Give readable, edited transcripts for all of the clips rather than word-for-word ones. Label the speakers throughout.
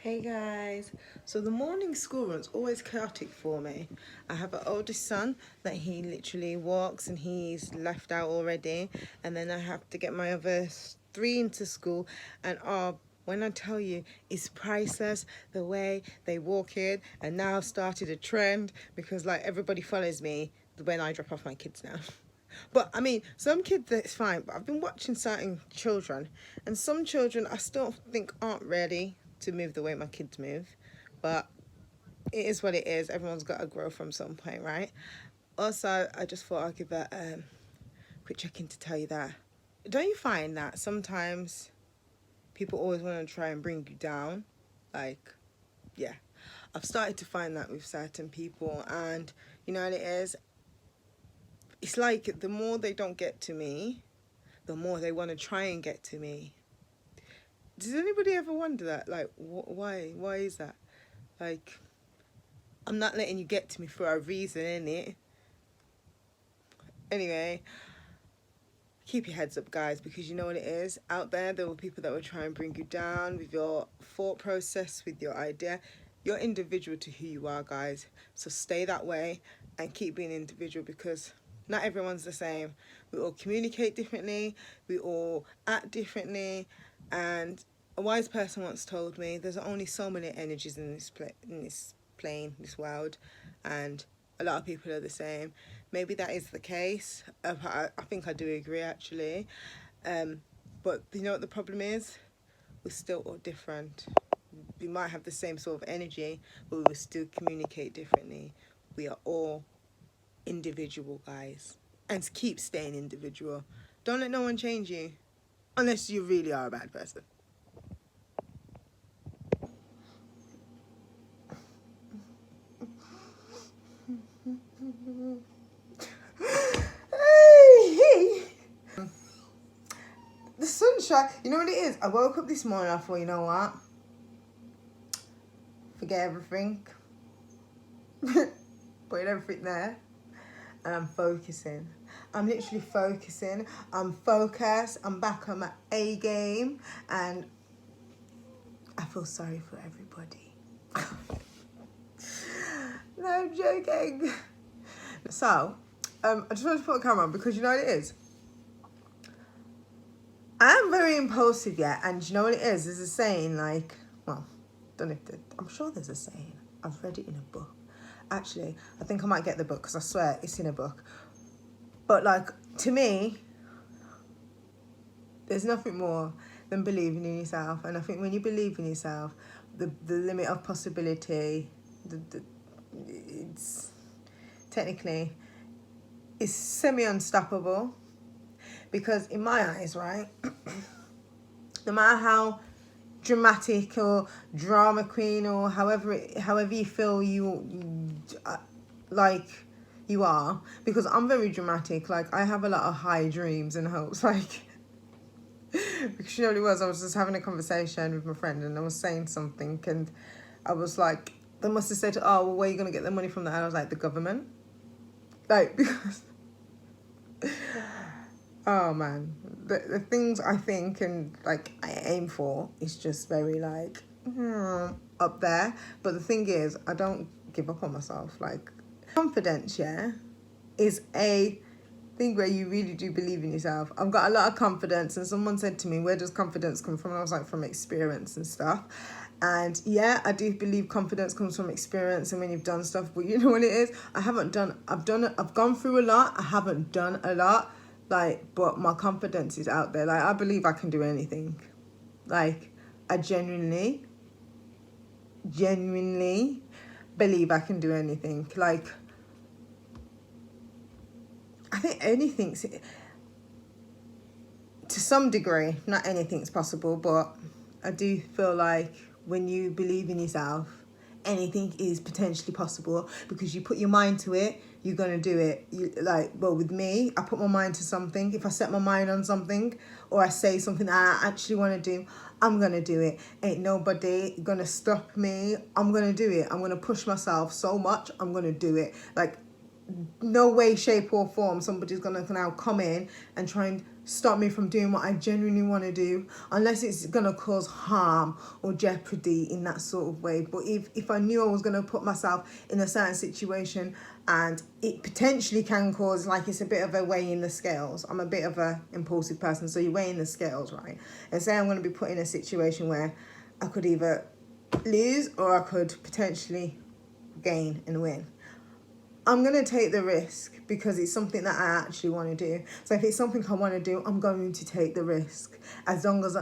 Speaker 1: Hey guys, so the morning school run's always chaotic for me. I have an oldest son that he literally walks and he's left out already, and then I have to get my other three into school, and when I tell you, it's priceless the way they walk in, and now I've started a trend because like everybody follows me when I drop off my kids now. But I mean, some kids that's fine, but I've been watching certain children, and some children I still think aren't ready to move the way my kids move. But it is what it is. Everyone's got to grow from some point, right? Also, I just thought I'd give a quick check in to tell you that. Don't you find that sometimes people always want to try and bring you down? Like, yeah. I've started to find that with certain people, and you know what it is? It's like the more they don't get to me, the more they want to try and get to me. Does anybody ever wonder that? Like, why? Why is that? Like, I'm not letting you get to me for a reason, innit? Anyway, keep your heads up, guys, because you know what it is. Out there were people that will try and bring you down with your thought process, with your idea. You're individual to who you are, guys. So stay that way and keep being individual because not everyone's the same. We all communicate differently. We all act differently. And a wise person once told me there's only so many energies in this plane, this world, and a lot of people are the same. Maybe that is the case. I think I do agree, actually. But you know what the problem is? We're still all different. We might have the same sort of energy, but we will still communicate differently. We are all individual, guys. And keep staying individual. Don't let no one change you. Unless you really are a bad person. The sunshine, you know what it is? I woke up this morning, I thought, you know what? Forget everything. Putting everything there. And I'm focusing. I'm literally focusing. I'm focused. I'm back on my A game. And I feel sorry for everybody. No, I'm joking. So, I just wanted to put a camera on because you know what it is? I am very impulsive, yeah, and you know what it is? There's a saying like, well, don't know if I'm sure there's a saying. I've read it in a book. Actually, I think I might get the book because I swear it's in a book. But like, to me, there's nothing more than believing in yourself. And I think when you believe in yourself, the limit of possibility, it's technically, it's semi-unstoppable. Because in my eyes, right, no matter how dramatic or drama queen or however you feel like you are, because I'm very dramatic. Like I have a lot of high dreams and hopes. Like because you know what it was, I was just having a conversation with my friend and I was saying something and I was like, they must have said, oh, well, where are you gonna get the money from that? And I was like, the government. Like because oh man, the things I think and like I aim for is just very like up there. But the thing is, I don't give up on myself. Like confidence, yeah, is a thing where you really do believe in yourself. I've got a lot of confidence, and someone said to me, "Where does confidence come from?" And I was like, "From experience and stuff." And yeah, I do believe confidence comes from experience and when you've done stuff. But you know what it is? I've gone through a lot. I haven't done a lot. Like, but my confidence is out there. Like, I believe I can do anything. Like, I genuinely believe I can do anything. Like, I think anything's, to some degree, not anything's possible, but I do feel like when you believe in yourself, anything is potentially possible because you put your mind to it, you're going to do it. Well, with me, I put my mind to something. If I set my mind on something or I say something that I actually want to do, I'm going to do it. Ain't nobody going to stop me. I'm going to do it. I'm going to push myself so much. I'm going to do it. Like, no way, shape or form somebody's going to now come in and try and stop me from doing what I genuinely want to do, unless it's going to cause harm or jeopardy in that sort of way. But if I knew I was going to put myself in a certain situation and it potentially can cause, like, it's a bit of a weighing the scales. I'm a bit of a impulsive person, so you're weighing the scales, right? And say I'm going to be put in a situation where I could either lose or I could potentially gain and win. I'm going to take the risk because it's something that I actually want to do. So if it's something I want to do, I'm going to take the risk. As long as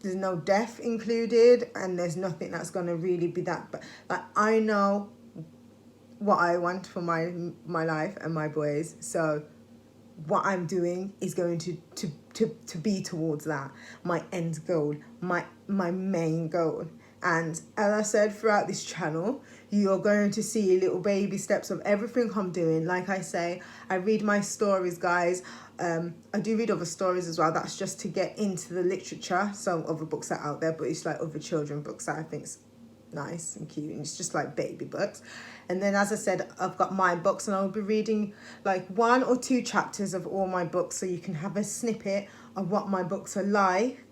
Speaker 1: there's no death included and there's nothing that's going to really be that. But like, I know what I want for my life and my boys. So what I'm doing is going to be towards that. My end goal, my main goal. And as I said, throughout this channel, you're going to see little baby steps of everything I'm doing. Like I say, I read my stories, guys. I do read other stories as well. That's just to get into the literature. Some other books are out there, but it's like other children books that I think's nice and cute, and it's just like baby books. And then, as I said, I've got my books, and I'll be reading like 1 or 2 chapters of all my books, so you can have a snippet of what my books are like.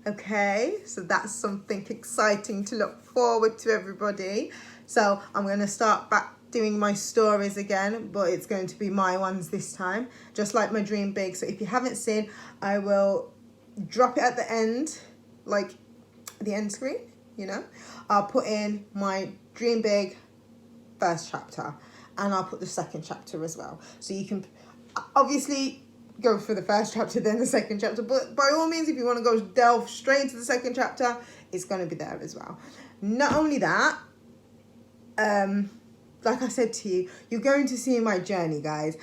Speaker 1: Okay, so that's something exciting to look forward to, everybody. So I'm going to start back doing my stories again, but it's going to be my ones this time, just like my Dream Big. So if you haven't seen, I will drop it at the end, like the end screen, you know. I'll put in my Dream Big first chapter, and I'll put the second chapter as well. So you can obviously go for the first chapter, then the second chapter, but by all means, if you want to go delve straight into the second chapter, it's going to be there as well. Not only that, like I said to you, you're going to see my journey, guys.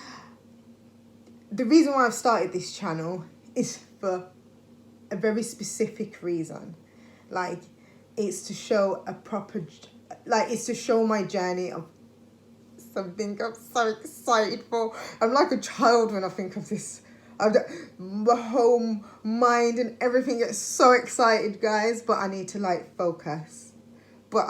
Speaker 1: The reason why I've started this channel is for a very specific reason. Like, it's to show it's to show my journey of something I'm so excited for. I'm like a child when I think of this. My whole mind and everything gets so excited, guys, but I need to like focus. But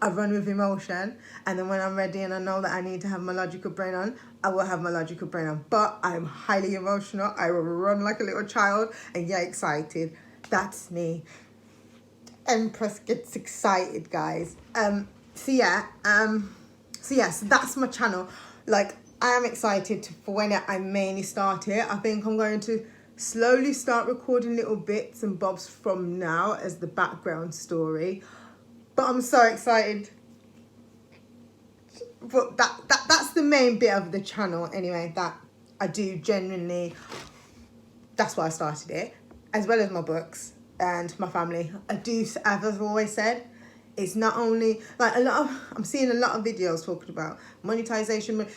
Speaker 1: I run with emotion, and then when I'm ready and I know that I need to have my logical brain on, I will have my logical brain on. But I'm highly emotional. I will run like a little child and get excited. That's me. Empress gets excited, guys. So that's my channel. Like, I am excited for when I mainly start it. I think I'm going to slowly start recording little bits and bobs from now as the background story. But I'm so excited. But that's the main bit of the channel anyway, that I do genuinely, that's why I started it, as well as my books and my family. I do, as I've always said, it's not only like I'm seeing a lot of videos talking about monetization.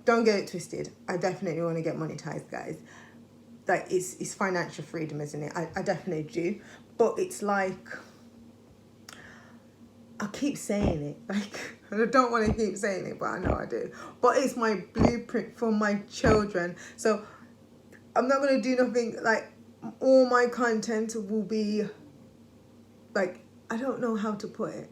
Speaker 1: Don't get it twisted. I definitely want to get monetized, guys. Like, it's financial freedom, isn't it? I definitely do. But it's like, I keep saying it, like, I don't want to keep saying it, but I know I do. But it's my blueprint for my children. So I'm not going to do nothing, like, all my content will be, like, I don't know how to put it.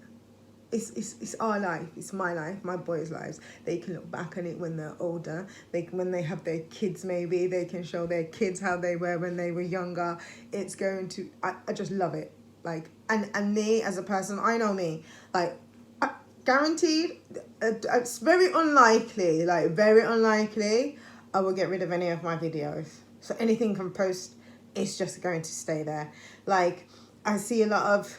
Speaker 1: It's our life, it's my life, my boys' lives. They can look back on it when they're older. When they have their kids, maybe, they can show their kids how they were when they were younger. It's going to, I just love it. Like, and me as a person, I know me, like, guaranteed, it's very unlikely I will get rid of any of my videos. So anything from post, it's just going to stay there. Like, I see a lot of,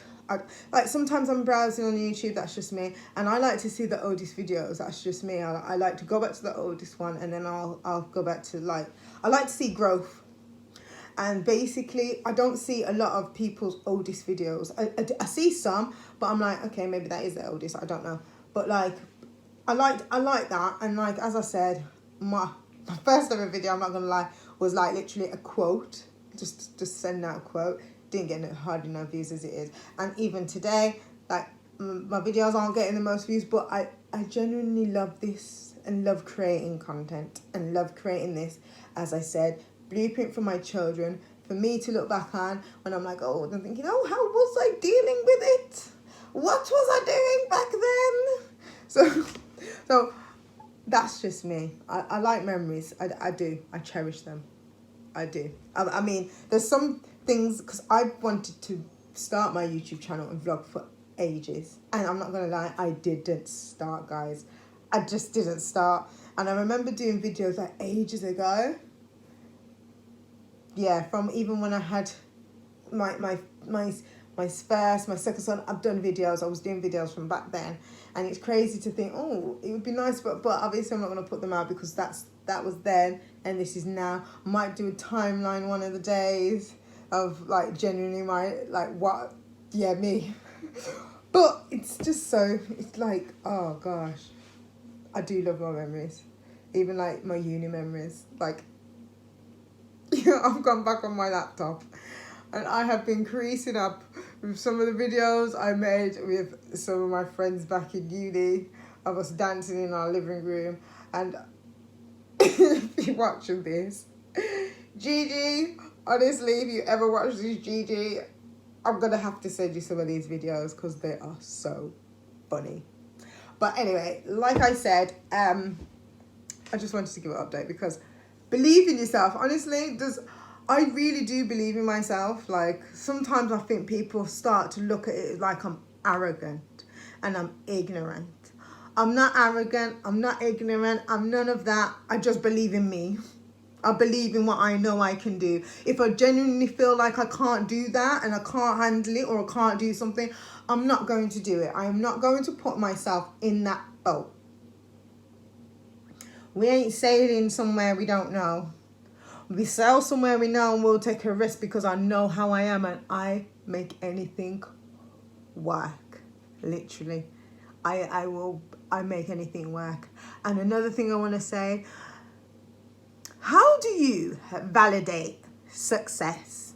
Speaker 1: like, sometimes I'm browsing on YouTube, that's just me, and I like to see the oldest videos, that's just me. I like to go back to the oldest one, and then I'll go back to, like, I like to see growth. And basically, I don't see a lot of people's oldest videos. I see some, but I'm like, okay, maybe that is the oldest, I don't know. But like, I like that. And like, as I said, my first ever video, I'm not gonna lie, was like literally a quote. Just send out a quote. Didn't get hardly no views as it is. And even today, like, my videos aren't getting the most views, but I genuinely love this and love creating content and love creating this, as I said, blueprint for my children, for me to look back on when I'm like, oh, I'm thinking, oh, how was I dealing with it? What was I doing back then? So that's just me. I like memories. I do. I cherish them. I do. I mean, there's some things, because I wanted to start my YouTube channel and vlog for ages. And I'm not going to lie, I didn't start, guys. I just didn't start. And I remember doing videos like ages ago. Yeah, from even when I had my second son, I've done videos. I was doing videos from back then. And it's crazy to think, oh, it would be nice, but obviously I'm not going to put them out because that was then and this is now. I might do a timeline one of the days of like genuinely me. But it's just so, it's like, oh gosh, I do love my memories. Even like my uni memories. Like, I've gone back on my laptop and I have been creasing up with some of the videos I made with some of my friends back in uni of us dancing in our living room. And if you're watching this, Gigi, honestly, if you ever watch this, Gigi, I'm going to have to send you some of these videos because they are so funny. But anyway, like I said, I just wanted to give an update because believe in yourself. Honestly, I really do believe in myself. Like, sometimes I think people start to look at it like I'm arrogant and I'm ignorant. I'm not arrogant. I'm not ignorant. I'm none of that. I just believe in me. I believe in what I know I can do. If I genuinely feel like I can't do that and I can't handle it or I can't do something, I'm not going to do it. I am not going to put myself in that boat. We ain't sailing somewhere we don't know. We sail somewhere we know and we'll take a risk because I know how I am and I make anything work. Literally. I make anything work. And another thing I want to say, how do you validate success?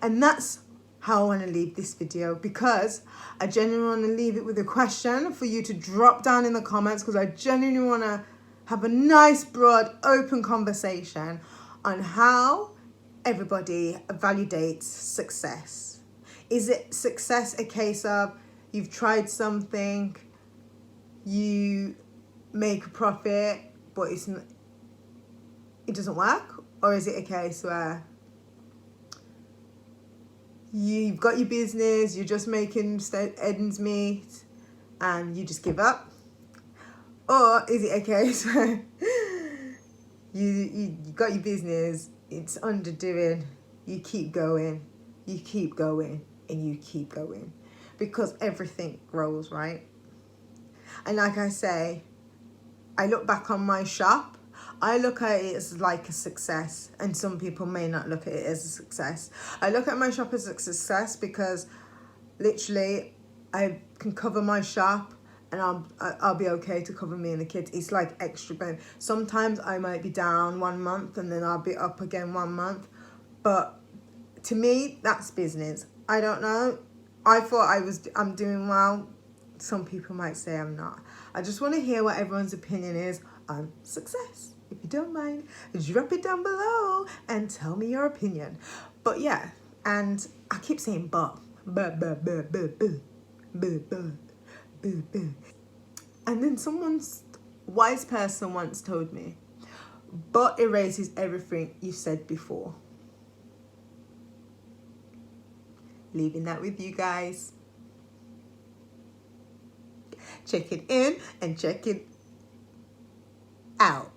Speaker 1: And that's how I want to leave this video, because I genuinely want to leave it with a question for you to drop down in the comments, because I genuinely want to have a nice, broad, open conversation on how everybody validates success. Is it success a case of you've tried something, you make a profit, but it doesn't work? Or is it a case where you've got your business, you're just making ends meet, and you just give up? Or is it a case where you got your business, it's underdoing, you keep going, and you keep going, because everything grows, right? And like I say, I look back on my shop, I look at it as like a success, and some people may not look at it as a success. I look at my shop as a success because literally I can cover my shop and I'll be okay to cover me and the kids. It's like extra benefit. Sometimes I might be down 1 month and then I'll be up again 1 month. But to me, that's business. I don't know. I thought I'm doing well. Some people might say I'm not. I just want to hear what everyone's opinion is on success. If you don't mind, drop it down below and tell me your opinion. But yeah, and I keep saying but. And then someone's wise person once told me, but erases everything you said before. Leaving that with you guys. Check it in and check it out.